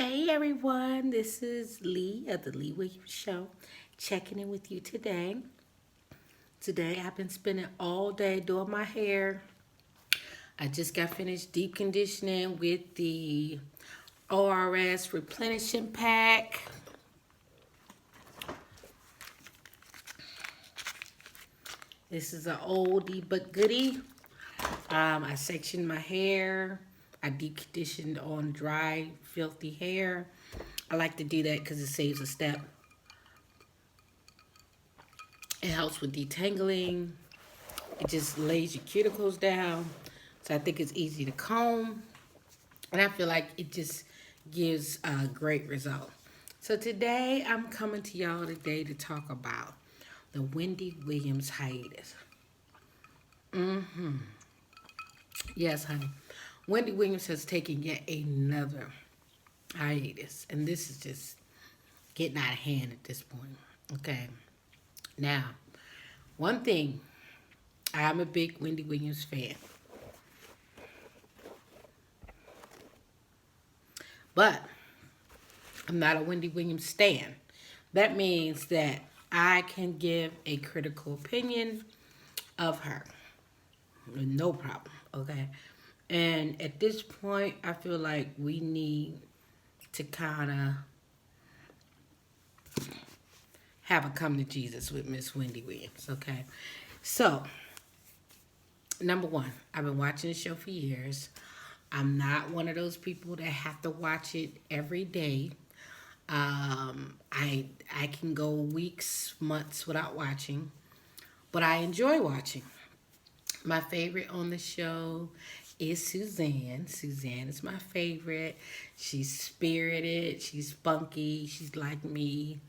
Hey everyone, this is Lee of the Lee Williams Show, checking in with you today. Today I've been spending all day doing my hair. I just got finished deep conditioning with the ORS replenishing pack. This is an oldie but goodie. I sectioned my hair. I deep conditioned on dry, filthy hair. I like to do that because it saves a step. It helps with detangling. It just lays your cuticles down. So I think it's easy to comb. And I feel like it just gives a great result. So today I'm coming to y'all today to talk about the Wendy Williams hiatus. Yes, honey. Wendy Williams has taken yet another hiatus. And this is just getting out of hand at this point. Okay. Now, one thing, I'm a big Wendy Williams fan. But I'm not a Wendy Williams stan. That means that I can give a critical opinion of her. No problem, okay? And at this point, I feel like we need to kind of have a come to Jesus with Miss Wendy Williams, okay? So, number one, I've been watching the show for years. I'm not one of those people that have to watch it every day. I can go weeks, months without watching, but I enjoy watching. My favorite on the show is Suzanne. Suzanne is my favorite. She's spirited. She's funky. She's like me.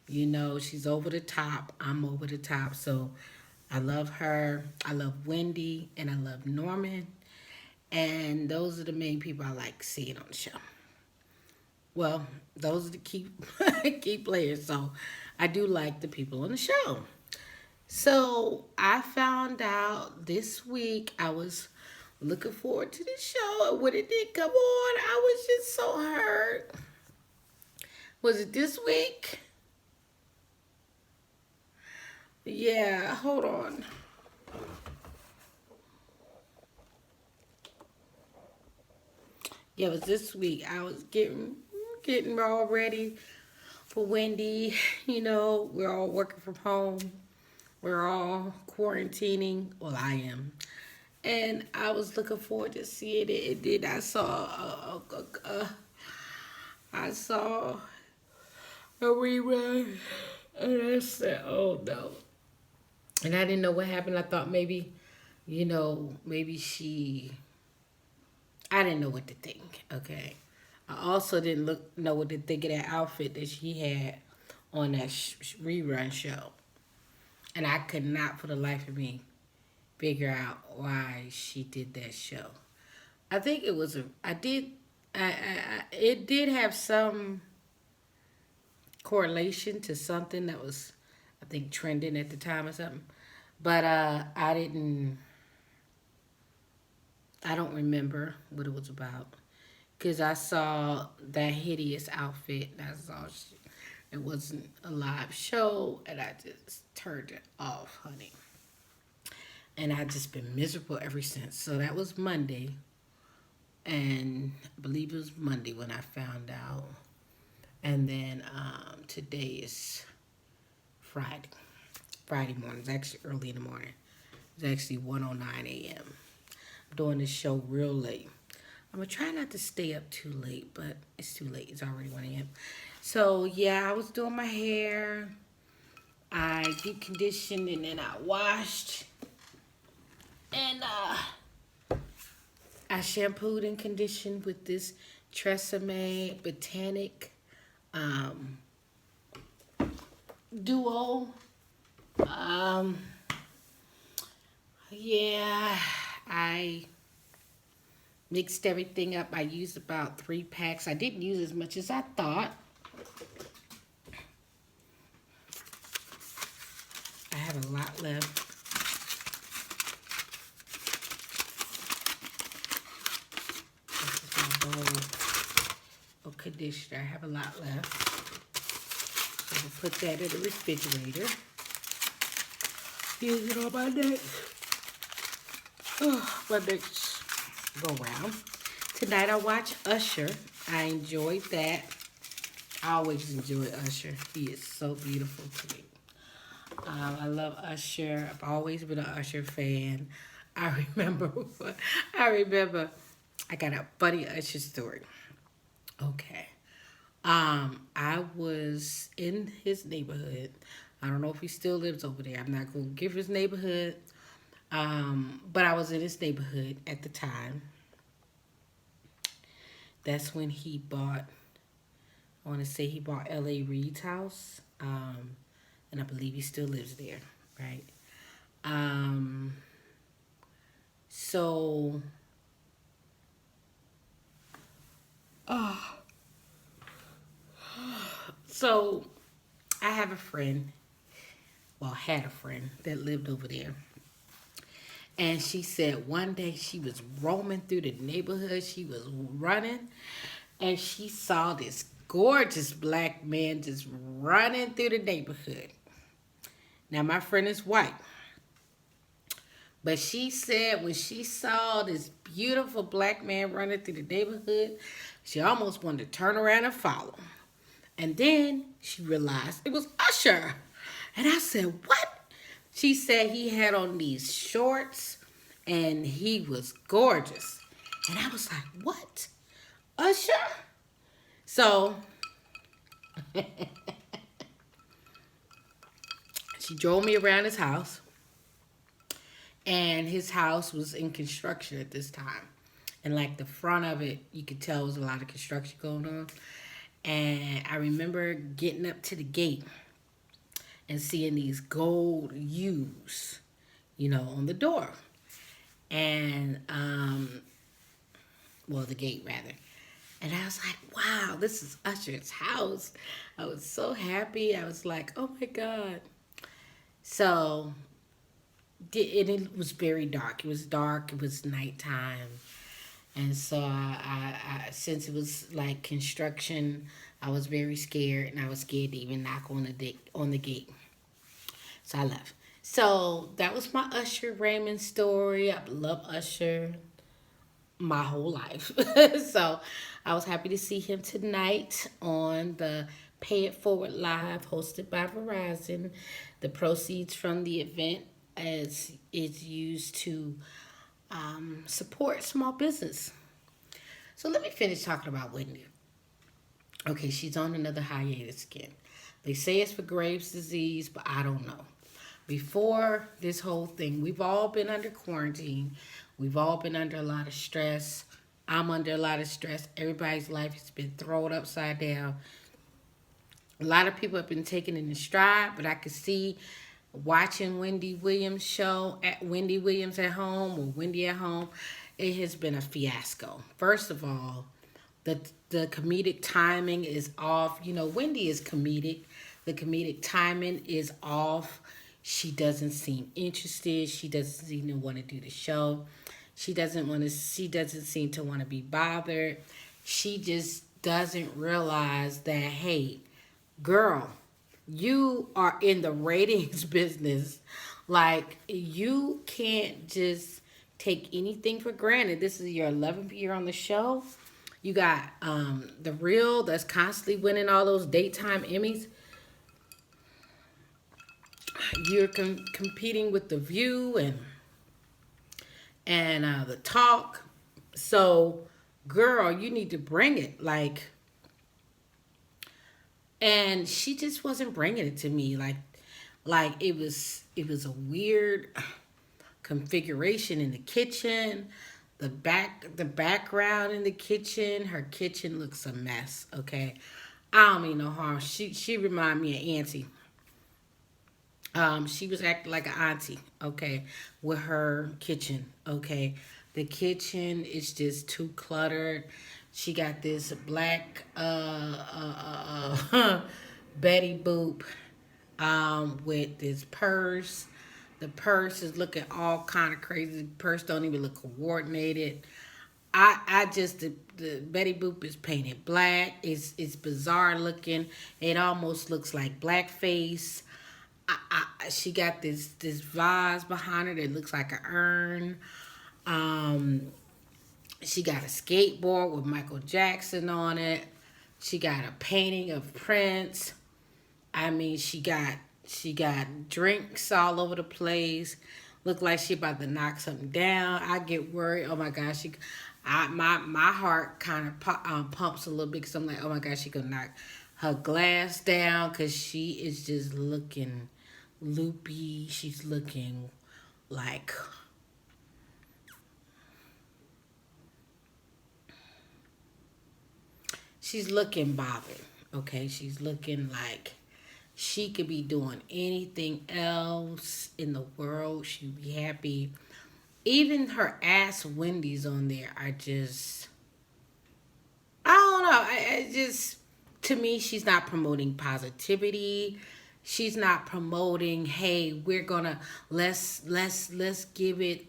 You know, she's over the top. I'm over the top. So I love her. I love Wendy. And I love Norman. And those are the main people I like seeing on the show. Well, those are the key, key players. So I do like the people on the show. So I found out this week, I was looking forward to the show, and when it did come on, I was just so hurt. Was it this week? Yeah, hold on. Yeah, it was this week. I was getting all ready for Wendy. You know, we're all working from home. We're all quarantining. Well, I am. And I was looking forward to seeing it. And then I saw a rerun. And I said, oh no. And I didn't know what happened. I thought maybe, maybe I didn't know what to think, okay? I also didn't know what to think of that outfit that she had on that rerun show. And I could not for the life of me figure out why she did that show. I think it was it did have some correlation to something that was, I think, trending at the time or something. But I don't remember what it was about. Because I saw that hideous outfit. That's all. It wasn't a live show, and I just turned it off, honey. And I've just been miserable ever since. So that was Monday. And I believe it was Monday when I found out. And then today is Friday. Friday morning. It's actually early in the morning. It's actually 1:09 a.m. I'm doing this show real late. I'm going to try not to stay up too late, but it's too late. It's already 1 a.m. So, yeah, I was doing my hair. I deep conditioned and then I washed. And I shampooed and conditioned with this Tresemme Botanic Duo. Yeah, I mixed everything up. I used about 3 packs. I didn't use as much as I thought. I have a lot left. This is my bowl of conditioner. dish. I have a lot left. So we'll put that in the refrigerator. Use it on my next. Oh, my next go round. Tonight I watched Usher. I enjoyed that. I always enjoy Usher. He is so beautiful to me. I love Usher. I've always been an Usher fan. I remember, I got a funny Usher story. Okay. I was in his neighborhood. I don't know if he still lives over there. I'm not going to give his neighborhood. But I was in his neighborhood at the time. That's when he bought, I want to say he bought L.A. Reid's house. And I believe he still lives there, right? So, so I have a friend, well, had a friend that lived over there. And she said one day she was roaming through the neighborhood. She was running. And she saw this gorgeous black man just running through the neighborhood. Now, my friend is white. But she said when she saw this beautiful black man running through the neighborhood, she almost wanted to turn around and follow. And then she realized it was Usher. And I said, what? She said he had on these shorts and he was gorgeous. And I was like, what? Usher? So she drove me around his house. And his house was in construction at this time. And like the front of it, you could tell there was a lot of construction going on. And I remember getting up to the gate and seeing these gold U's, you know, on the door. And, well, the gate rather. And I was like, wow, this is Usher's house. I was so happy. I was like, oh my God. So, it was very dark. It was dark. It was nighttime. And so, I since it was like construction, I was very scared. And I was scared to even knock on the gate. So, I left. So, that was my Usher Raymond story. I love Usher my whole life. So, I was happy to see him tonight on the Pay It Forward Live hosted by Verizon. The proceeds from the event is used to support small business. So let me finish talking about Wendy. Okay, she's on another hiatus again. They say it's for Graves' disease, but I don't know. Before this whole thing, we've all been under quarantine. We've all been under a lot of stress. I'm under a lot of stress. Everybody's life has been thrown upside down. A lot of people have been taking it in stride, but I could see watching Wendy Williams Show at Wendy Williams at Home or Wendy at Home, it has been a fiasco. First of all, the comedic timing is off. You know, Wendy is comedic. The comedic timing is off. She doesn't seem interested. She doesn't seem to want to do the show. She doesn't seem to want to be bothered. She just doesn't realize that, hey, girl, you are in the ratings business. Like, you can't just take anything for granted. This is your 11th year on the show. You got The Real that's constantly winning all those daytime Emmys. You're competing with The View and The Talk. So, girl, you need to bring it. Like, and she just wasn't bringing it to me. Like it was a weird configuration in the kitchen. The background in the kitchen. Her kitchen looks a mess. Okay, I don't mean no harm. She reminded me of Auntie. She was acting like an auntie, okay, with her kitchen, okay. The kitchen is just too cluttered. She got this black Betty Boop with this purse. The purse is looking all kind of crazy. The purse don't even look coordinated. I just the Betty Boop is painted black. It's bizarre looking. It almost looks like blackface. She got this vase behind her that looks like an urn. Um, she got a skateboard with Michael Jackson on it. She got a painting of Prince. I mean, she got drinks all over the place. Look like she about to knock something down. I get worried. Oh my gosh, my heart kind of pumps a little bit because I'm like, oh my gosh, she gonna knock her glass down because she is just looking loopy. She's looking like she's looking bothered. Okay, she's looking like she could be doing anything else in the world. She'd be happy. Even her ass Wendy's on there are just, I don't know. I just, to me, she's not promoting positivity. She's not promoting, hey, we're gonna let's give it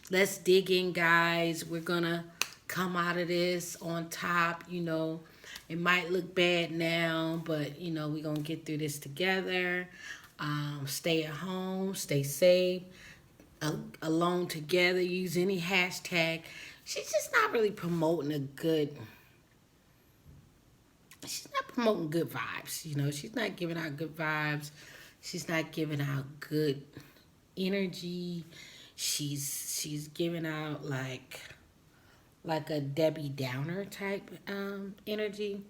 let's dig in, guys. We're gonna come out of this on top. It might look bad now, but we're gonna get through this together. Stay at home, stay safe, alone together, use any hashtag. She's just not really promoting she's not promoting good vibes. She's not giving out good vibes. She's not giving out good energy. She's giving out like a Debbie Downer type energy.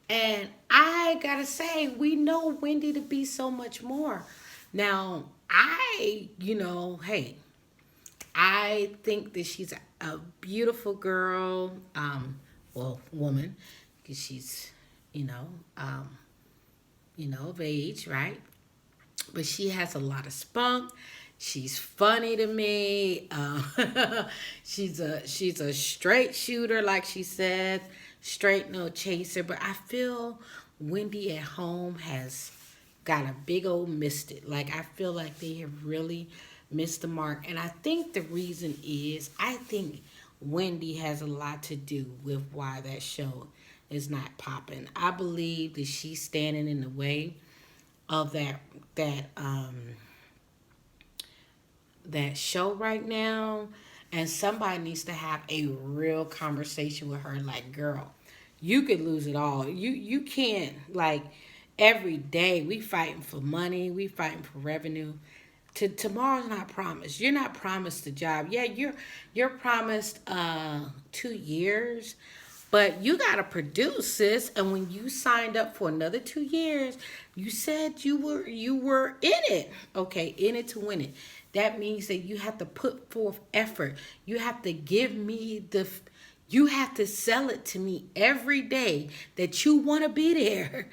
And I gotta say, we know Wendy to be so much more. Now, hey, I think that she's a beautiful girl, woman, because she's, of age, right? But she has a lot of spunk. She's funny to me. She's a straight shooter, like she said, straight no chaser. But I feel Wendy at home has got a big old missed it. Like, I feel like they have really missed the mark. And I think the reason is, I think Wendy has a lot to do with why that show is not popping. I believe that she's standing in the way of that show right now, and somebody needs to have a real conversation with her. Like, girl, you could lose it all. You can't, like, every day we fighting for money, we fighting for revenue. Tomorrow's not promised. You're not promised a job. Yeah, you're promised 2 years, but you gotta produce, sis. And when you signed up for another 2 years, you said you were in it. Okay, in it to win it. That means that you have to put forth effort. You have to give me you have to sell it to me every day that you want to be there.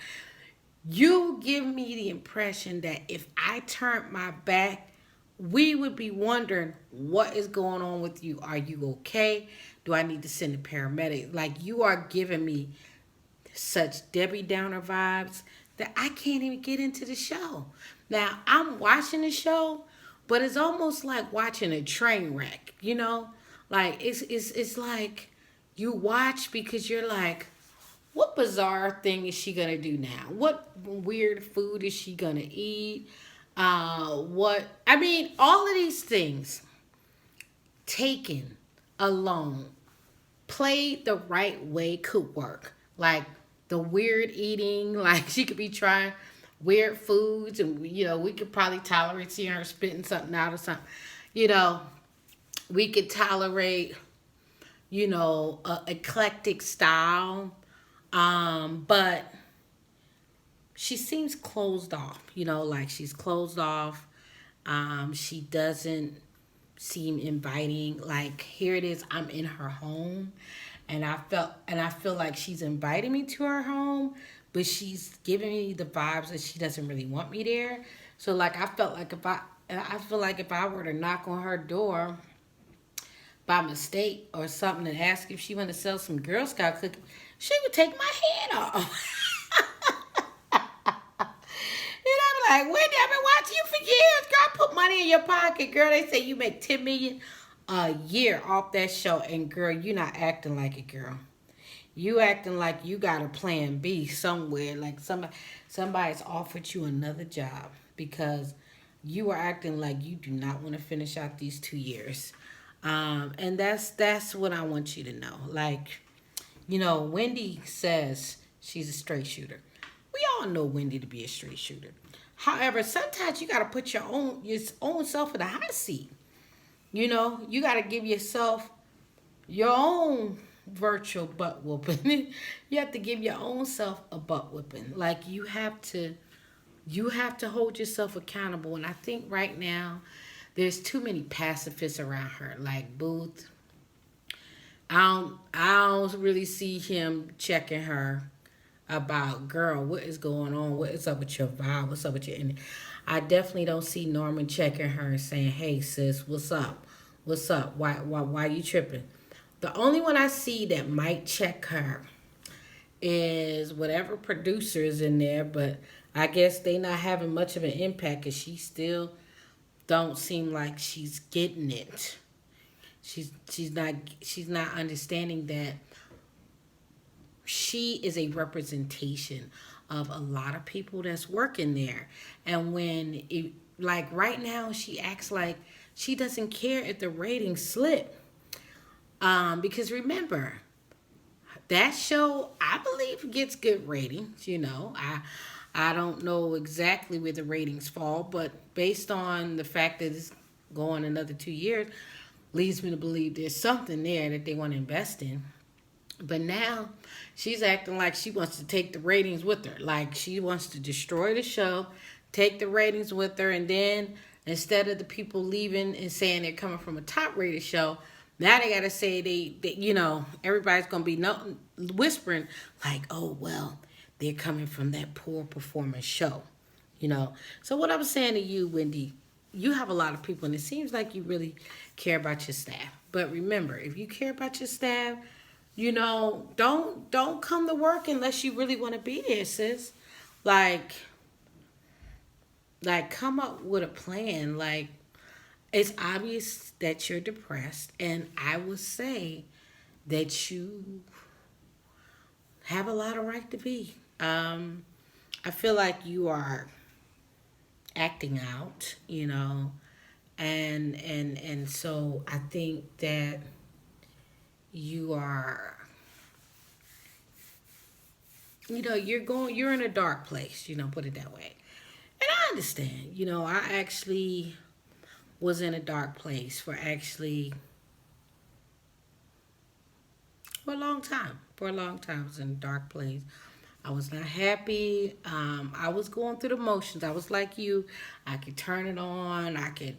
You give me the impression that if I turned my back, we would be wondering what is going on with you. Are you okay? Do I need to send a paramedic? Like, you are giving me such Debbie Downer vibes that I can't even get into the show. Now, I'm watching the show, but it's almost like watching a train wreck, Like, it's like you watch because you're like, what bizarre thing is she going to do now? What weird food is she going to eat? All of these things taken alone, played the right way, could work. Like the weird eating, like she could be trying weird foods, and we could probably tolerate seeing her spitting something out or something. We could tolerate, a eclectic style, but she seems closed off. Like she's closed off. She doesn't seem inviting. Like, here it is, I'm in her home, and I feel like she's inviting me to her home, but she's giving me the vibes that she doesn't really want me there. So like, I feel like if I were to knock on her door by mistake or something and ask if she want to sell some Girl Scout cookies, she would take my head off. I'm like, Wendy, I've been watching you for years. Girl, put money in your pocket. Girl, they say you make $10 million a year off that show, and girl, you not acting like it, girl. You acting like you got a plan B somewhere, like somebody's offered you another job because you are acting like you do not want to finish out these 2 years. And that's what I want you to know. Like, Wendy says she's a straight shooter. We all know Wendy to be a straight shooter. However, sometimes you gotta put your own self in the hot seat. You gotta give yourself your own virtual butt whooping. You have to give your own self a butt whooping. Like you have to hold yourself accountable. And I think right now there's too many pacifists around her. Like Booth. I don't really see him checking her about, girl, what is going on? What is up with your vibe? What's up with your, and I definitely don't see Norman checking her and saying, hey sis, what's up? What's up? Why you tripping? The only one I see that might check her is whatever producer is in there, but I guess they not having much of an impact because she still don't seem like she's getting it. She's not understanding that she is a representation of a lot of people that's working there. And like right now, she acts like she doesn't care if the ratings slip. Because remember, that show, I believe, gets good ratings. I don't know exactly where the ratings fall, but based on the fact that it's going another 2 years, leads me to believe there's something there that they want to invest in. But now she's acting like she wants to take the ratings with her. Like she wants to destroy the show, take the ratings with her, and then instead of the people leaving and saying they're coming from a top rated show, now they got to say everybody's going to be whispering like, oh, well, they're coming from that poor performance show. So what I'm saying to you, Wendy, you have a lot of people, and it seems like you really care about your staff. But remember, if you care about your staff, don't come to work unless you really want to be there, sis. Like come up with a plan. Like, it's obvious that you're depressed, and I would say that you have a lot of right to be. I feel like you are acting out, and so I think that you are, you're in a dark place, put it that way. And I understand, I actually was in a dark place for a long time. For a long time, I was in a dark place. I was not happy. I was going through the motions. I was like you. I could turn it on. I could,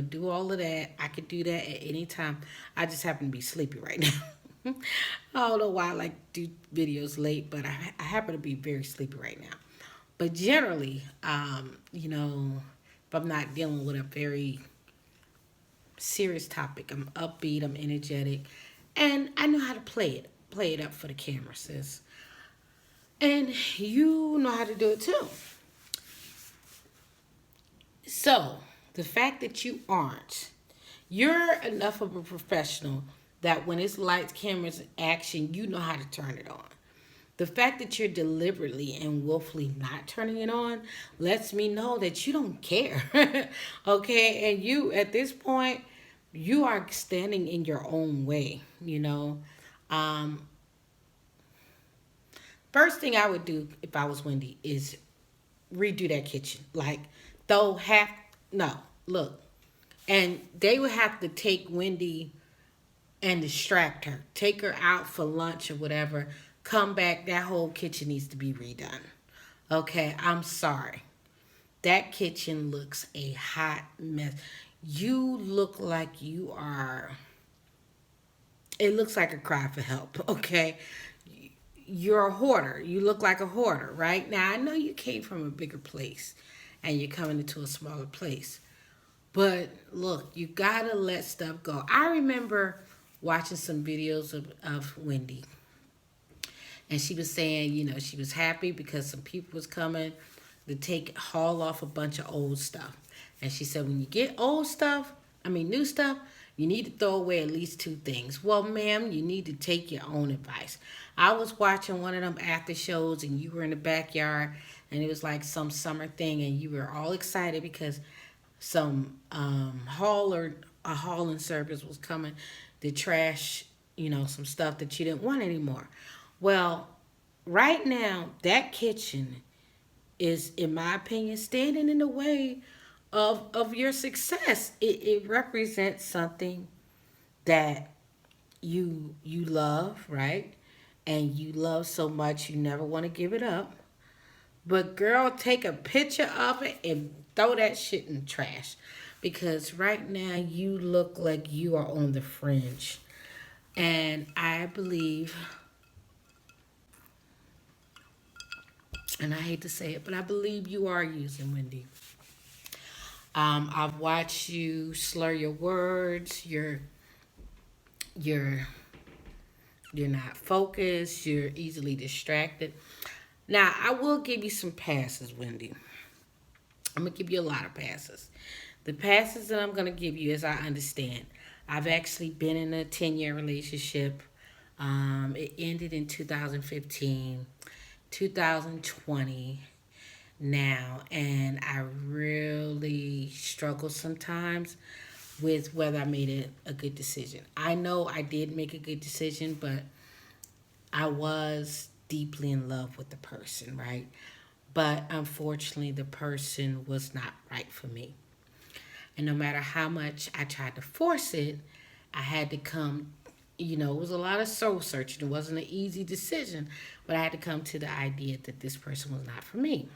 do all of that. I could do that at any time. I just happen to be sleepy right now. I don't know why I like to do videos late, but I happen to be very sleepy right now. But generally, if I'm not dealing with a very serious topic, I'm upbeat, I'm energetic, and I know how to play it up for the camera, sis. And you know how to do it too. So, the fact that you're enough of a professional that when it's lights, cameras, action, you know how to turn it on. The fact that you're deliberately and willfully not turning it on lets me know that you don't care. Okay? And you, at this point, you are standing in your own way, First thing I would do if I was Wendy is redo that kitchen. Like, look. And they would have to take Wendy and distract her. Take her out for lunch or whatever. Come back, that whole kitchen needs to be redone. Okay, I'm sorry. That kitchen looks a hot mess. You look like it looks like a cry for help, okay? You're a hoarder. You look like a hoarder, right? Now, I know you came from a bigger place and you're coming into a smaller place. But look, you gotta let stuff go. I remember watching some videos of Wendy. And she was saying, she was happy because some people was coming to haul off a bunch of old stuff. And she said, when you get new stuff, You need to throw away at least two things. Well, ma'am, you need to take your own advice. I was watching one of them after shows and you were in the backyard and it was like some summer thing and you were all excited because some a hauling service was coming to trash, some stuff that you didn't want anymore. Well, right now, that kitchen is, in my opinion, standing in the way of your success. It represents something that you love, right? And you love so much you never want to give it up. But girl, take a picture of it and throw that shit in the trash. Because right now you look like you are on the fringe. And I believe, and I hate to say it, but I believe you are using Wendy. I've watched you slur your words. You're you're not focused. You're easily distracted. Now I will give you some passes, Wendy. I'm gonna give you a lot of passes. The passes that I'm gonna give you, as I understand, I've actually been in a 10-year relationship. It ended in 2015, 2020 now, and I really struggle sometimes with whether I made a good decision. I know I did make a good decision, but I was deeply in love with the person, right? But unfortunately, the person was not right for me. And no matter how much I tried to force it, I had to come, it was a lot of soul searching. It wasn't an easy decision, but I had to come to the idea that this person was not for me,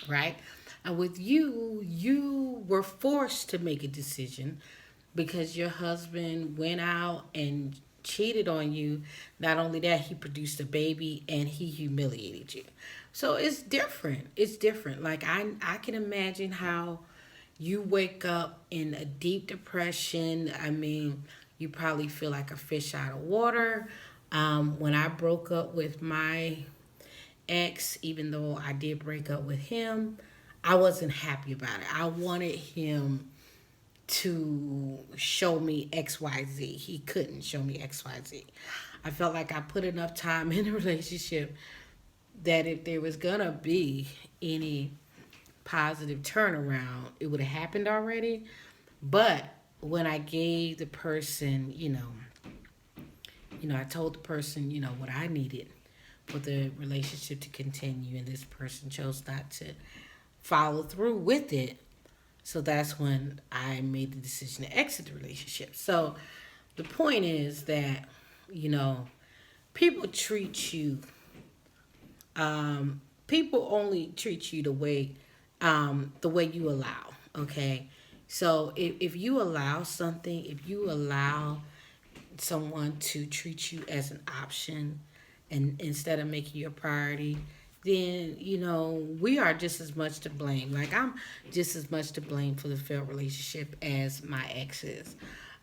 right? And with you, you were forced to make a decision because your husband went out and cheated on you. Not only that, he produced a baby and he humiliated you. So it's different. It's different. Like I can imagine how you wake up in a deep depression. I mean, you probably feel like a fish out of water. When I broke up with my ex, even though I did break up with him, I wasn't happy about it. I wanted him to show me XYZ. He couldn't show me XYZ. I felt like I put enough time in a relationship that if there was gonna be any positive turnaround, it would have happened already. But when I gave the person, I told the person, what I needed for the relationship to continue, and this person chose not to follow through with it. So that's when I made the decision to exit the relationship. So the point is that, people treat you, people only treat you the way you allow, okay? So if you allow something, if you allow someone to treat you as an option and instead of making you a priority, then we are just as much to blame. Like I'm just as much to blame for the failed relationship as my ex is.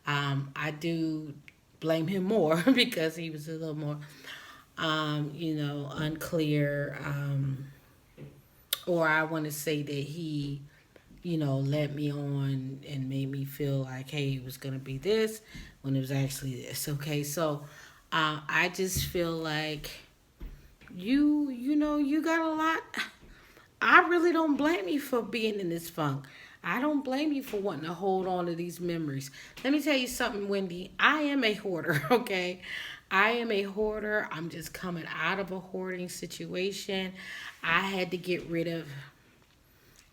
I do blame him more because he was a little more unclear, or I want to say that he led me on and made me feel like, hey, it was going to be this when it was actually this. Okay, so I just feel like you got a lot. I really don't blame you for being in this funk. I don't blame you for wanting to hold on to these memories. Let me tell you something, Wendy. I am a hoarder, okay? I am a hoarder. I'm just coming out of a hoarding situation. I had to get rid of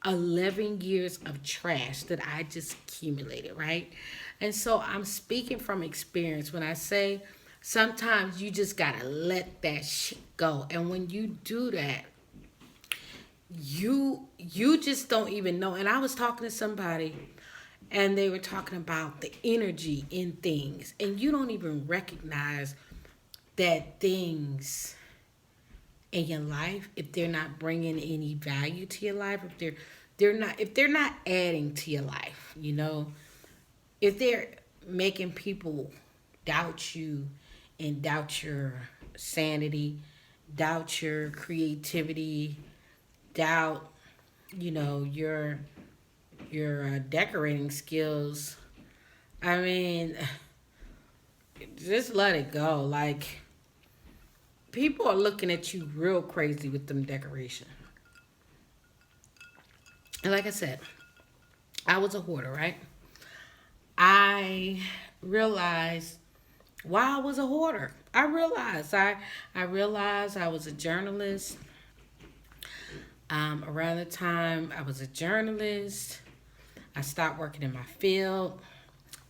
11 years of trash that I just accumulated, right? And so I'm speaking from experience when I say sometimes you just gotta let that shit go. And when you do that, you just don't even know. And I was talking to somebody and they were talking about the energy in things, and you don't even recognize that things in your life, if they're not bringing any value to your life, if they're not adding to your life, if they're making people doubt you and doubt your sanity, doubt your creativity, doubt your decorating skills, I mean, just let it go. Like, people are looking at you real crazy with them decorations. And like I said, I was a hoarder, right? I realized why I was a hoarder. I realized I was a journalist. Around the time I was a journalist, I stopped working in my field.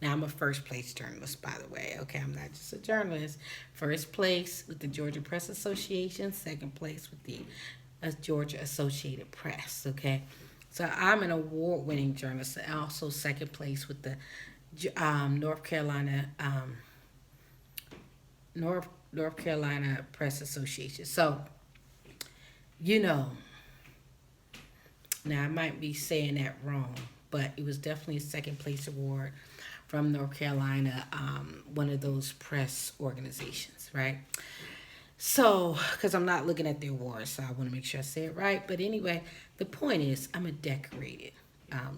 Now I'm a first place journalist, by the way. Okay, I'm not just a journalist. First place with the Georgia Press Association. Second place with the Georgia Associated Press. Okay, so I'm an award-winning journalist. And also second place with the North Carolina North Carolina Press Association. So you know, now I might be saying that wrong, but it was definitely a second place award from North Carolina, one of those press organizations, right? So, because I'm not looking at the awards, so I want to make sure I say it right. But anyway, the point is, I'm a decorated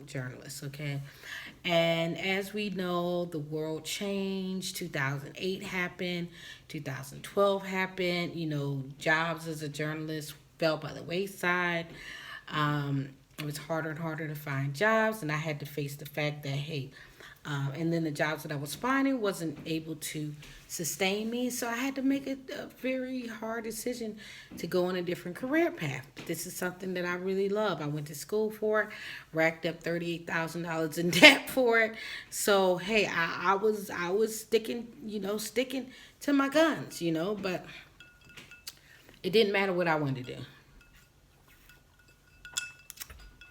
journalist, okay? And as we know, the world changed. 2008 happened, 2012 happened. You know, jobs as a journalist fell by the wayside. It was harder and harder to find jobs, and I had to face the fact that, hey, and then the jobs that I was finding wasn't able to sustain me, so I had to make a very hard decision to go on a different career path. This is something that I really love. I went to school for it, racked up $38,000 in debt for it. So hey, I was sticking to my guns, but it didn't matter what I wanted to do.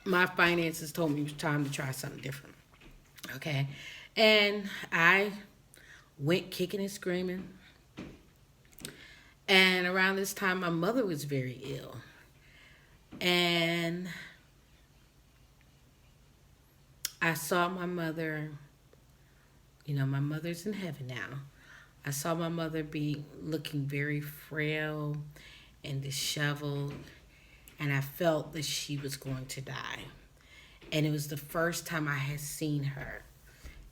My finances told me it was time to try something different. Okay. And I went kicking and screaming. And around this time, my mother was very ill. And I saw my mother, my mother's in heaven now. I saw my mother be looking very frail and disheveled. And I felt that she was going to die. And it was the first time I had seen her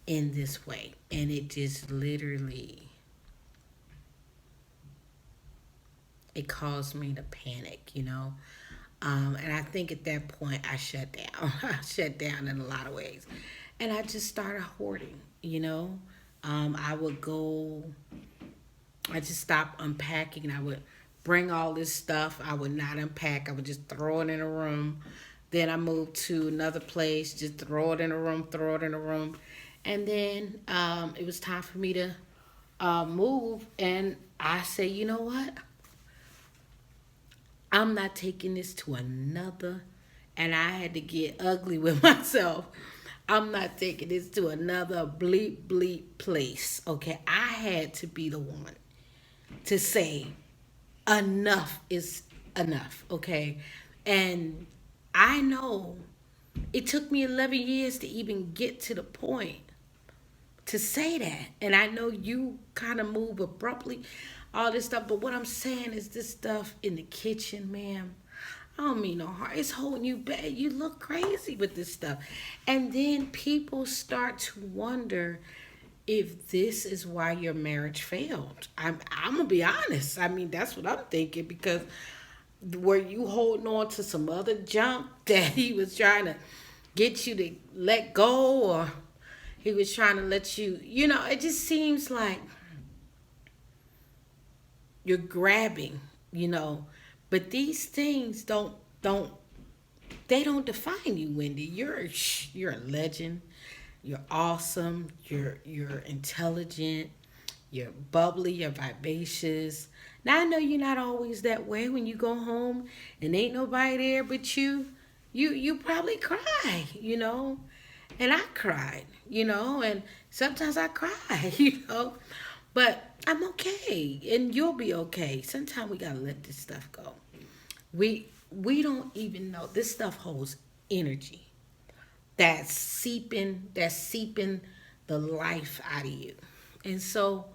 in this way. And it just literally, it caused me to panic. And I think at that point I shut down. I shut down in a lot of ways. And I just started hoarding. I would go, I just stopped unpacking. I would bring all this stuff. I would not unpack. I would just throw it in a room. Then I moved to another place, just throw it in a room, throw it in a room. And then it was time for me to move. And I say, you know what? I'm not taking this to another. And I had to get ugly with myself. I'm not taking this to another bleep, bleep place. Okay? I had to be the one to say, enough is enough. Okay? And I know it took me 11 years to even get to the point to say that. And I know you kind of move abruptly, all this stuff. But what I'm saying is this stuff in the kitchen, ma'am. I don't mean no harm. It's holding you back. You look crazy with this stuff. And then people start to wonder if this is why your marriage failed. I'm going to be honest. I mean, that's what I'm thinking, because were you holding on to some other junk that he was trying to get you to let go, or he was trying to let you, it just seems like you're grabbing. But these things they don't define you, Wendy. You're a legend. You're awesome. You're intelligent. You're bubbly. You're vivacious. Now I know you're not always that way. When you go home and ain't nobody there but you probably cry. And I cried. And sometimes I cry. But I'm okay, and you'll be okay. Sometimes we gotta let this stuff go. We don't even know this stuff holds energy that's seeping the life out of you. And so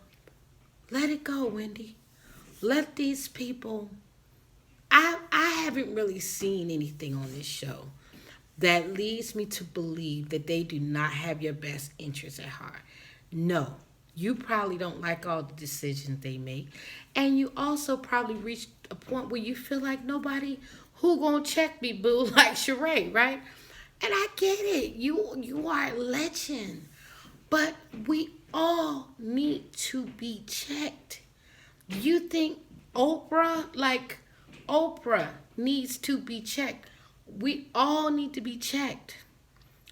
let it go, Wendy. Let these people, I haven't really seen anything on this show that leads me to believe that they do not have your best interests at heart. No. You probably don't like all the decisions they make. And you also probably reached a point where you feel like nobody who gonna check me, boo, like Sheree, right? And I get it. You are a legend. But we all need to be checked. You think Oprah needs to be checked. We all need to be checked.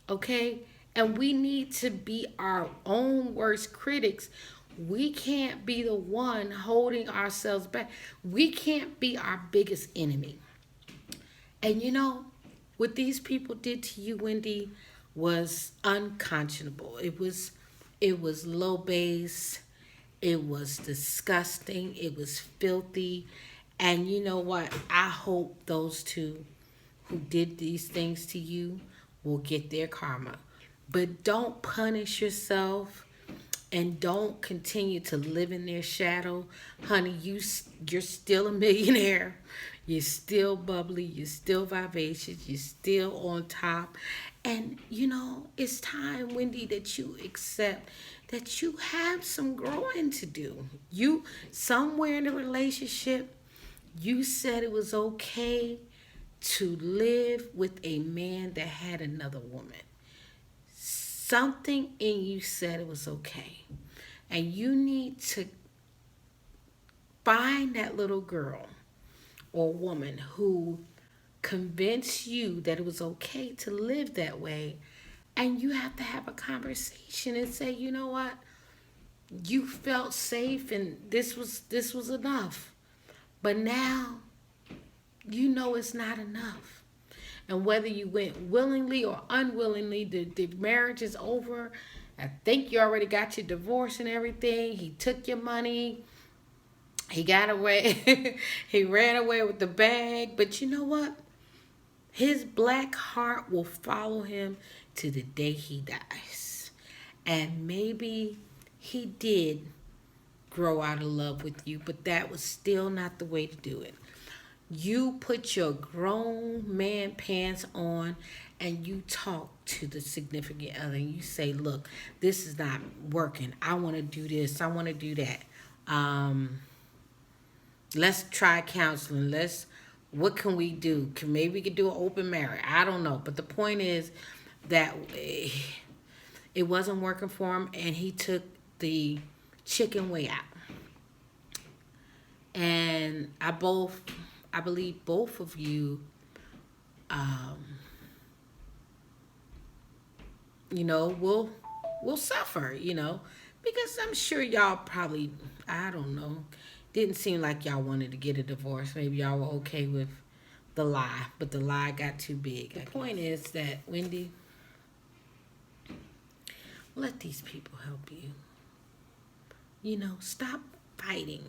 Okay? And we need to be our own worst critics. We can't be the one holding ourselves back. We can't be our biggest enemy. And you know, what these people did to you, Wendy, was unconscionable. It was low base. It was disgusting. It was filthy. And you know what? I hope those two who did these things to you will get their karma. But don't punish yourself and don't continue to live in their shadow. Honey, you're still a millionaire. You're still bubbly. You're still vivacious. You're still on top. And, you know, it's time, Wendy, that you accept that you have some growing to do. You, somewhere in the relationship, you said it was okay to live with a man that had another woman. Something in you said it was okay. And you need to find that little girl or woman who convinced you that it was okay to live that way. And you have to have a conversation and say, you know what? You felt safe and this was enough. But now you know it's not enough. And whether you went willingly or unwillingly, the marriage is over. I think you already got your divorce and everything. He took your money. He got away. He ran away with the bag. But you know what? His black heart will follow him to the day he dies. And maybe he did grow out of love with you, but that was still not the way to do it. You put your grown man pants on and you talk to the significant other and you say, look, this is not working. I want to do this. I want to do that. Let's try counseling. What can we do? Maybe we could do an open marriage. I don't know. But the point is that it wasn't working for him and he took the chicken way out. And I believe both of you, will suffer, because I'm sure y'all probably, I don't know, didn't seem like y'all wanted to get a divorce. Maybe y'all were okay with the lie, but the lie got too big. The point is that, Wendy, let these people help you. Stop fighting.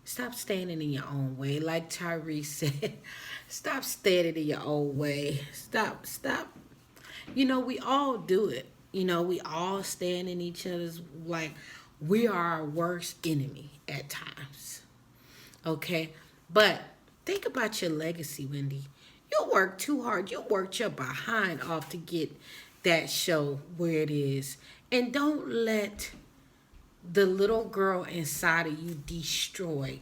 Stop standing in your own way. Like Tyrese said, stop standing in your own way. Stop. We all do it. We all stand in each other's, like, we are our worst enemy at times. Okay? But think about your legacy, Wendy. You worked too hard. You worked your behind off to get that show where it is. And don't let the little girl inside of you destroy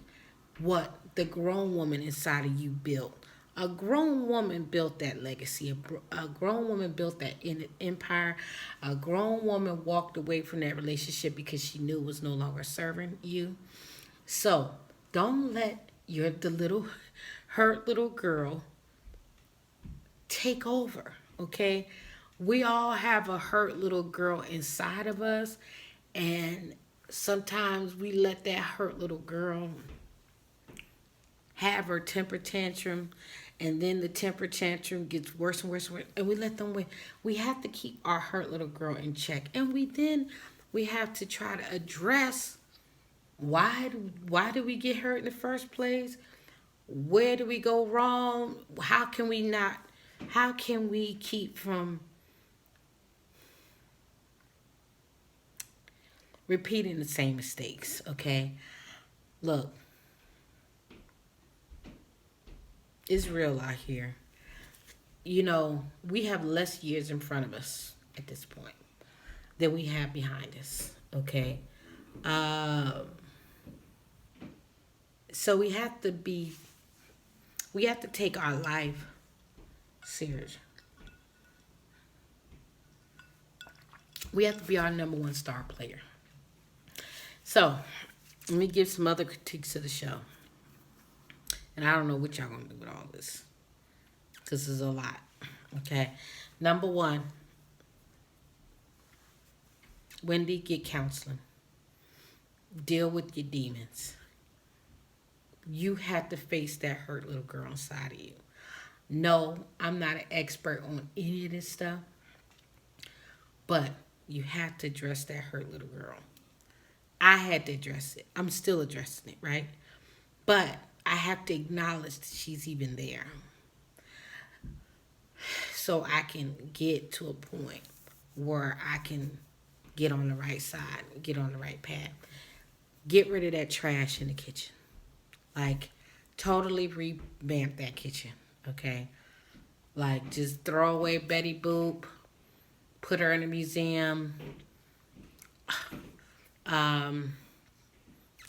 what the grown woman inside of you built. A grown woman built that legacy. A grown woman built that empire. A grown woman walked away from that relationship because she knew it was no longer serving you. So don't let the little hurt little girl take over, okay? We all have a hurt little girl inside of us, and sometimes we let that hurt little girl have her temper tantrum, and then the temper tantrum gets worse and worse and worse, and we let them win. We have to keep our hurt little girl in check, and we have to try to address why do we get hurt in the first place? Where do we go wrong? How can we keep from repeating the same mistakes, okay? Look, it's real out here. We have less years in front of us at this point. that we have behind us. Okay. Um, so we have to take our life serious. We have to be our number one star player. So let me give some other critiques of the show. And I don't know what y'all gonna do with all this. Because there's a lot. Okay. Number one, Wendy, get counseling. Deal with your demons. You have to face that hurt little girl inside of you. No, I'm not an expert on any of this stuff, but you have to address that hurt little girl. I had to address it. I'm still addressing it, right? But I have to acknowledge that she's even there so I can get to a point where I can get on the right side, get on the right path. Get rid of that trash in the kitchen. Like, totally revamp that kitchen, okay? Like, just throw away Betty Boop, put her in a museum, um,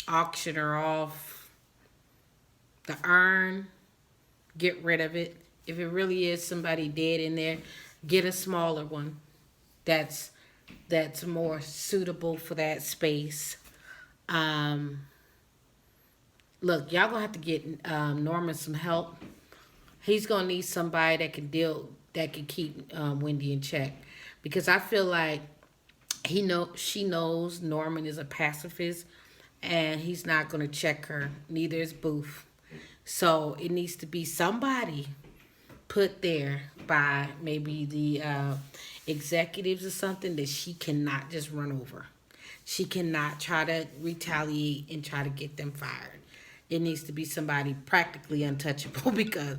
auction her off. The urn, get rid of it. If it really is somebody dead in there, get a smaller one that's more suitable for that space. Look, y'all gonna have to get Norman some help. He's gonna need somebody that can keep Wendy in check, because I feel like she knows Norman is a pacifist, and he's not gonna check her. Neither is Booth. So it needs to be somebody put there by maybe the executives or something that she cannot just run over. She cannot try to retaliate and try to get them fired. It needs to be somebody practically untouchable because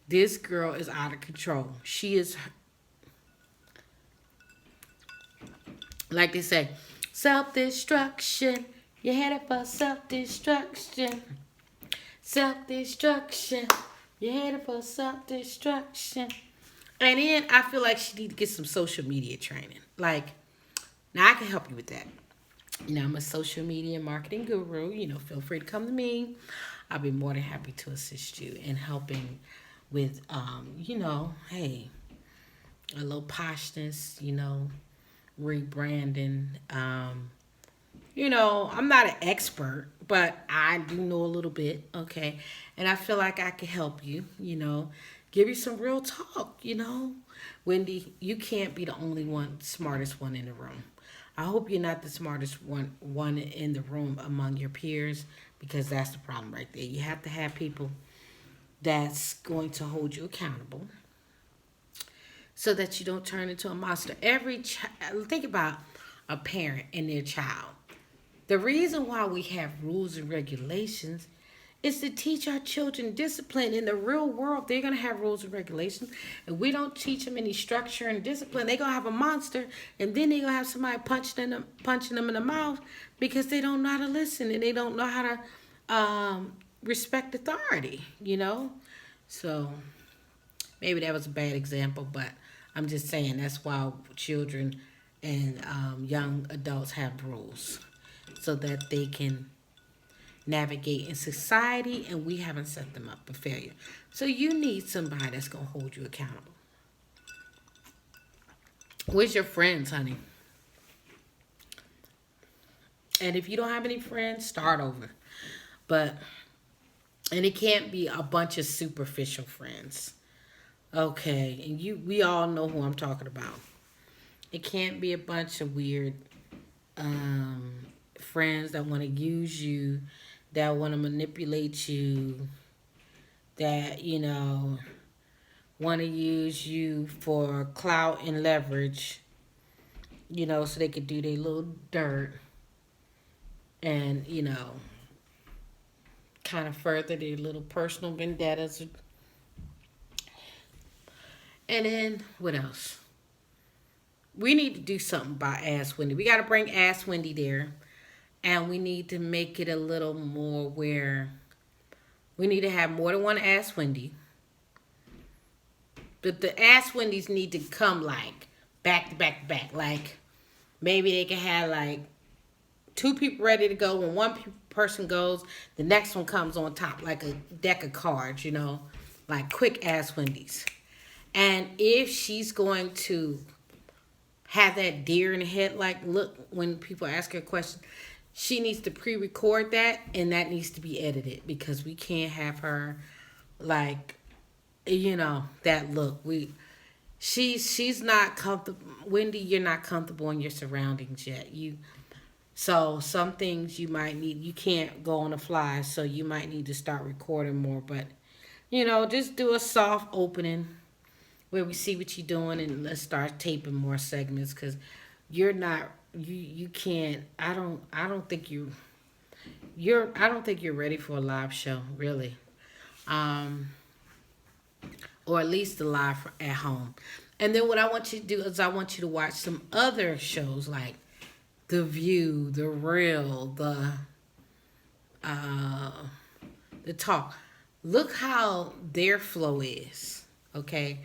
this girl is out of control. She is, like they say, self-destruction. You're headed for self-destruction. Self-destruction. You're headed for self-destruction. And then I feel like she need to get some social media training. Like, now I can help you with that. You know, I'm a social media marketing guru. You know, feel free to come to me. I'll be more than happy to assist you in helping with, hey, a little poshness, rebranding. I'm not an expert, but I do know a little bit, okay? And I feel like I can help you, give you some real talk, Wendy, you can't be the only smartest one in the room. I hope you're not the smartest one in the room among your peers, because that's the problem right there. You have to have people that's going to hold you accountable so that you don't turn into a monster. Think about a parent and their child. The reason why we have rules and regulations is to teach our children discipline. In the real world, they're going to have rules and regulations. And we don't teach them any structure and discipline, they're going to have a monster. And then they're going to have somebody punching them in the mouth because they don't know how to listen and they don't know how to respect authority, So maybe that was a bad example, but I'm just saying that's why children and young adults have rules, so that they can navigate in society, and we haven't set them up for failure. So you need somebody that's going to hold you accountable. Where's your friends, honey? And if you don't have any friends, start over. And it can't be a bunch of superficial friends. Okay, and we all know who I'm talking about. It can't be a bunch of weird friends that want to use you, that want to manipulate you, that, want to use you for clout and leverage, so they could do their little dirt and, kind of further their little personal vendettas. And then, what else? We need to do something about Ask Wendy. We got to bring Ask Wendy there. And we need to make it a little more where we need to have more than one Ask Wendy. But the Ask Wendy's need to come like back to back to back. Like Maybe they can have like two people ready to go. When one person goes, the next one comes on top, like a deck of cards, you know, like quick ass Wendy's. And if she's going to have that deer in the head, like look when people ask her a question, she needs to pre-record that, and that needs to be edited because we can't have her like, you know, that look. She's not comfortable. Wendy, you're not comfortable in your surroundings yet. So some things you might need, you can't go on the fly, so you might need to start recording more. But, you know, just do a soft opening where we see what you're doing, and let's start taping more segments because you're not, you can't, I don't think you're ready for a live show, really. Um, or at least the live at home. And then what I want you to do is I want you to watch some other shows like The View, The Real, uh, The Talk. Look how their flow is, okay?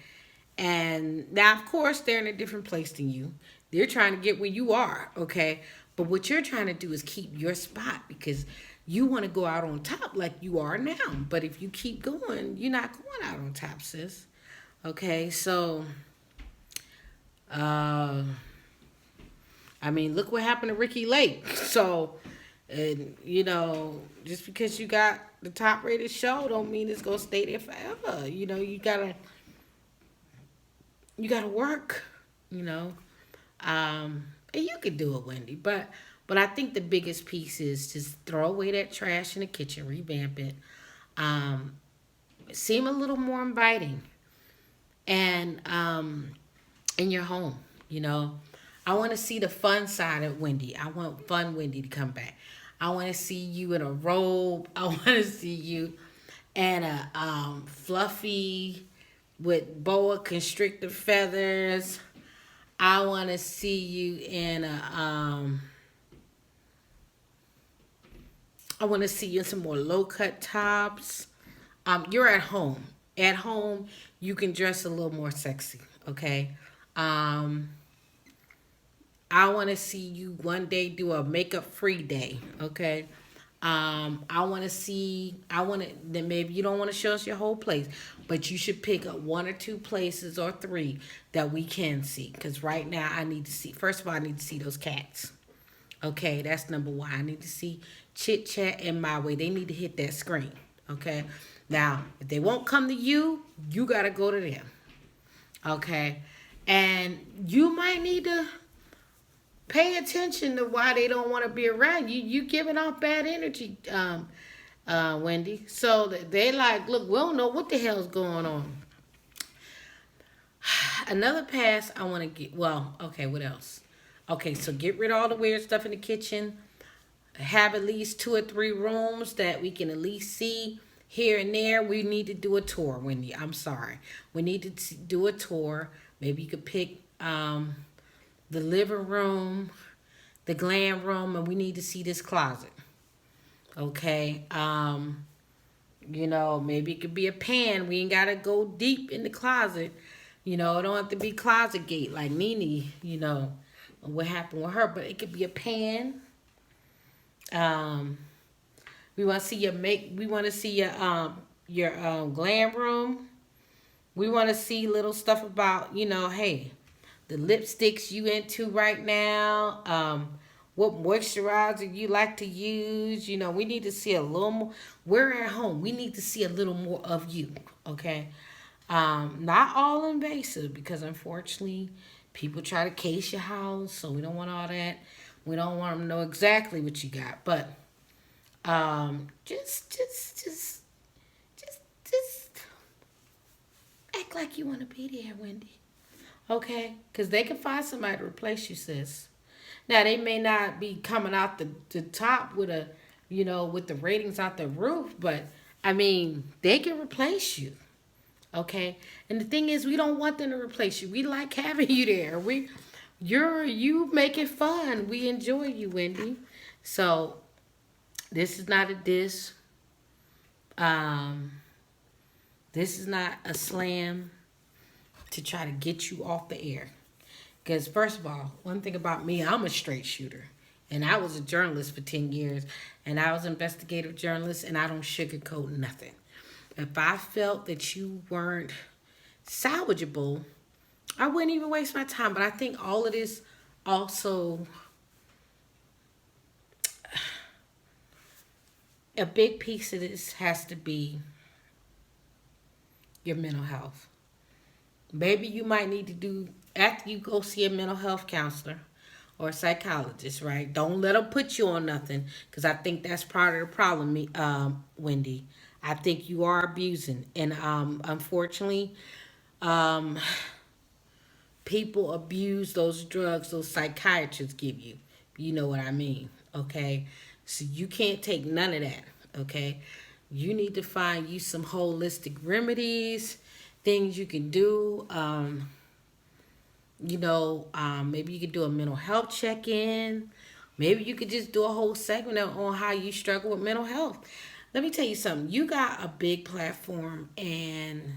And now, of course, they're in a different place than you. They're trying to get where you are, okay? But what you're trying to do is keep your spot because you want to go out on top like you are now. But if you keep going, you're not going out on top, sis. Okay, so, I mean, look what happened to Ricky Lake. So, and you know, just because you got the top rated show don't mean it's gonna stay there forever. You know, you gotta work. You know, and you could do it, Wendy. But I think the biggest piece is just throw away that trash in the kitchen, revamp it, seem a little more inviting, and in your home. You know, I want to see the fun side of Wendy. I want fun Wendy to come back. I want to see you in a robe. I want to see you in a fluffy with boa constrictor feathers. I want to see you in a I want to see you in some more low cut tops. You're at home. At home, you can dress a little more sexy. Okay. I want to see you one day do a makeup free day. Okay. I want to see, then maybe you don't want to show us your whole place, but you should pick up one or two places or three that we can see. Because right now I need to see, first of all, I need to see those cats. Okay. That's number one. I need to see Chit Chat and My Way. They need to hit that screen. Okay. Now, if they won't come to you, you got to go to them. Okay. And you might need to pay attention to why they don't want to be around you. You giving off bad energy, Wendy. So they like, look, we don't know what the hell's going on. Another pass I want to get. Well, okay, what else? Okay, so get rid of all the weird stuff in the kitchen. Have at least 2 or 3 rooms that we can at least see here and there. We need to do a tour, Wendy. I'm sorry. We need to do a tour. Maybe you could pick the living room, the glam room, and we need to see this closet. Okay. You know, maybe it could be a pan. We ain't gotta go deep in the closet. You know, it don't have to be closet gate like Nene, you know, what happened with her, but it could be a pan. We want to see your glam room. We want to see little stuff about, you know, hey, the lipsticks you into right now, what moisturizer you like to use. You know, we need to see a little more. We're at home. We need to see a little more of you, okay? Not all invasive because, unfortunately, people try to case your house, so we don't want all that. We don't want them to know exactly what you got, but just act like you want to be there, Wendy. Okay? Because they can find somebody to replace you, sis. Now, they may not be coming out the top with a, you know, with the ratings out the roof, but, I mean, they can replace you. Okay? And the thing is, we don't want them to replace you. We like having you there. You make it fun. We enjoy you, Wendy. So, this is not a diss. This is not a slam to try to get you off the air. Because, first of all, one thing about me, I'm a straight shooter. And I was a journalist for 10 years. And I was an investigative journalist, and I don't sugarcoat nothing. If I felt that you weren't salvageable, I wouldn't even waste my time. But I think all of this also, a big piece of this has to be your mental health. Maybe you might need to do, after you go see a mental health counselor or a psychologist, right? Don't let them put you on nothing, because I think that's part of the problem, Wendy. I think you are abusing. And unfortunately, um, people abuse those drugs those psychiatrists give you. You know what I mean, okay? So you can't take none of that, okay? You need to find you some holistic remedies, things you can do. Maybe you could do a mental health check-in. Maybe you could just do a whole segment on how you struggle with mental health. Let me tell you something. You got a big platform, and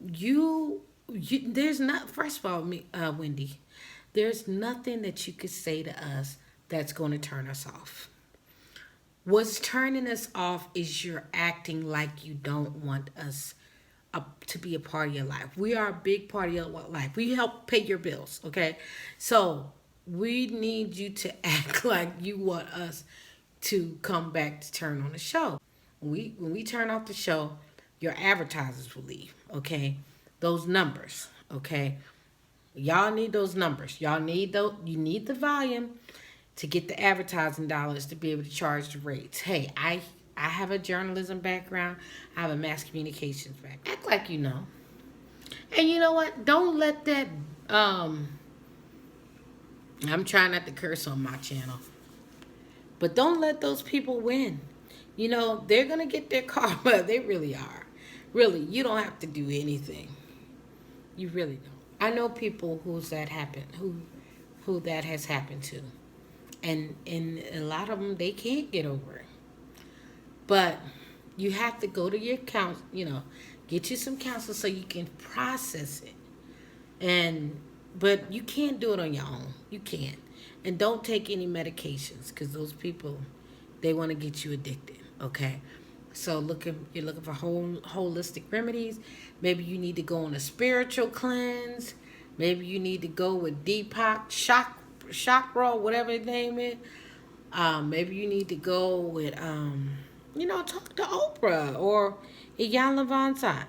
there's not, first of all, Wendy, there's nothing that you could say to us that's going to turn us off. What's turning us off is you're acting like you don't want us to be a part of your life. We are a big part of your life. We help pay your bills, okay? So we need you to act like you want us to come back to turn on the show. When we turn off the show, your advertisers will leave, okay? Those numbers, okay? Y'all need those numbers. You need the volume to get the advertising dollars to be able to charge the rates. Hey, I have a journalism background. I have a mass communications background. Act like you know. And you know what? Don't let that I'm trying not to curse on my channel. But don't let those people win. You know, they're going to get their karma. They really are. Really, you don't have to do anything. You really don't. I know people who that has happened to. And a lot of them, they can't get over it. But you have to go to your get you some counsel so you can process it. But you can't do it on your own. You can't. And don't take any medications, because those people, they want to get you addicted, okay? So you're looking for holistic remedies. Maybe you need to go on a spiritual cleanse. Maybe you need to go with Deepak Chakra, whatever the name is. Maybe you need to go with, talk to Oprah or Iyan Levanzat.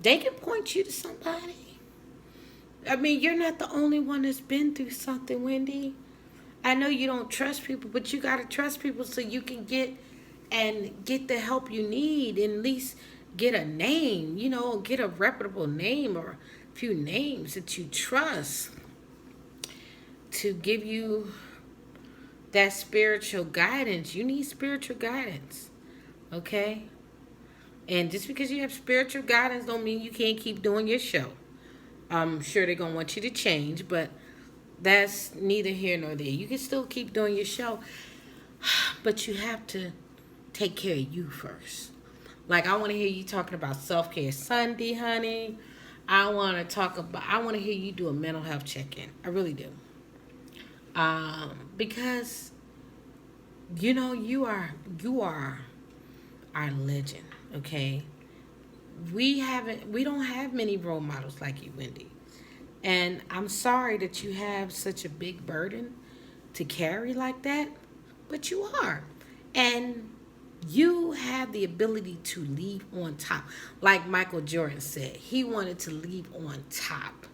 They can point you to somebody. I mean, you're not the only one that's been through something, Wendy. I know you don't trust people, but you got to trust people so you can get the help you need, and at least get a name, get a reputable name or a few names that you trust to give you that spiritual guidance. You need spiritual guidance, okay? And just because you have spiritual guidance don't mean you can't keep doing your show. I'm sure they're going to want you to change, but that's neither here nor there. You can still keep doing your show, but you have to take care of you first. Like, I want to hear you talking about self-care Sunday, honey. I want to hear you do a mental health check-in. I really do. Because, you are our legend, okay? We don't have many role models like you, Wendy. And I'm sorry that you have such a big burden to carry like that, but you are. And you have the ability to leave on top. Like Michael Jordan said, he wanted to leave on top.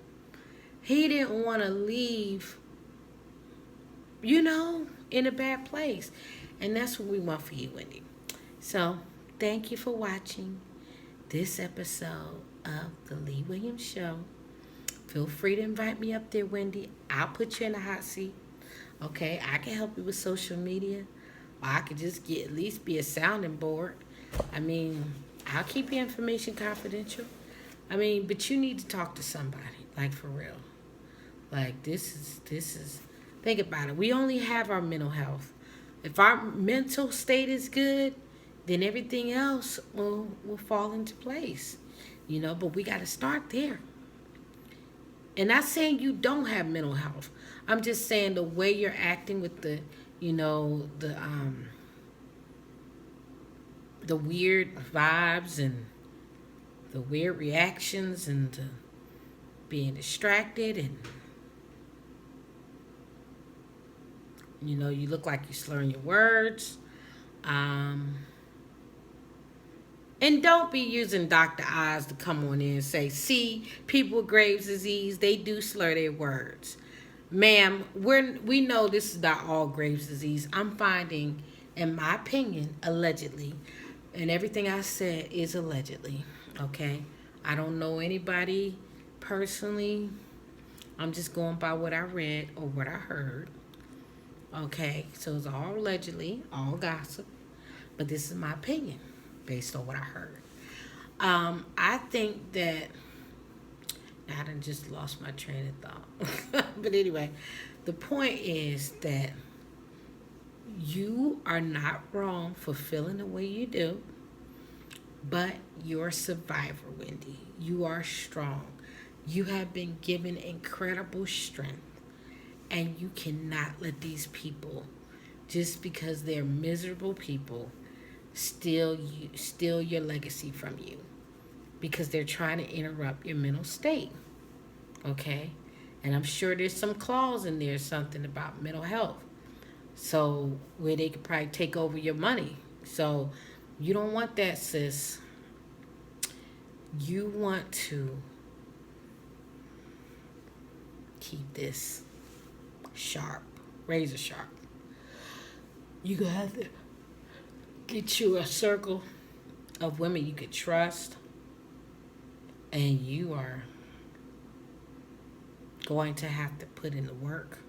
He didn't want to leave, in a bad place. And that's what we want for you, Wendy. So, thank you for watching this episode of The Lee Williams Show. Feel free to invite me up there, Wendy. I'll put you in the hot seat. Okay, I can help you with social media. Or I could just at least be a sounding board. I mean, I'll keep your information confidential. But you need to talk to somebody, like, for real. Like, this is, think about it. We only have our mental health. If our mental state is good, then everything else will fall into place. But we got to start there. And not saying you don't have mental health. I'm just saying the way you're acting with the, the weird vibes and the weird reactions and the being distracted, and you look like you're slurring your words. And don't be using Dr. Oz to come on in and say, see, people with Graves' disease, they do slur their words. Ma'am, we know this is not all Graves' disease. I'm finding, in my opinion, allegedly, and everything I said is allegedly, okay? I don't know anybody personally. I'm just going by what I read or what I heard, okay? So it's all allegedly, all gossip, but this is my opinion based on what I heard. I think that I done just lost my train of thought. But anyway, the point is that you are not wrong for feeling the way you do, but you're a survivor, Wendy. You are strong. You have been given incredible strength, and you cannot let these people, just because they're miserable people, steal your legacy from you, because they're trying to interrupt your mental state. Okay? And I'm sure there's some clause in there, something about mental health. So where they could probably take over your money. So you don't want that, sis. You want to keep this sharp, razor sharp. You gonna have to get you a circle of women you could trust, and you are going to have to put in the work,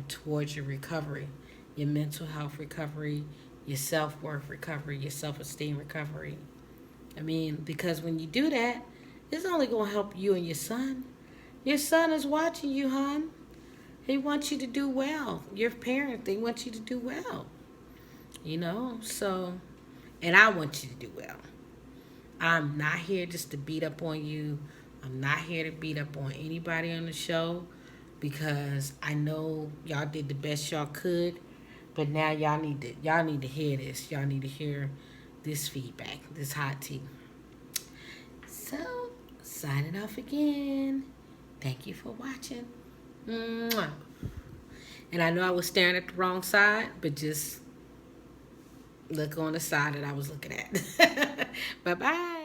towards your recovery, your mental health recovery, your self-worth recovery, your self-esteem recovery. I mean, because when you do that, it's only going to help you and your son. Your son is watching you, hon. He wants you to do well. Your parent, they want you to do well. So, and I want you to do well. I'm not here just to beat up on you. I'm not here to beat up on anybody on the show, because I know y'all did the best y'all could, but now y'all need to hear this. Y'all need to hear this feedback, this hot tea. So, signing off again. Thank you for watching. Mwah. And I know I was staring at the wrong side, but just look on the side that I was looking at. Bye-bye.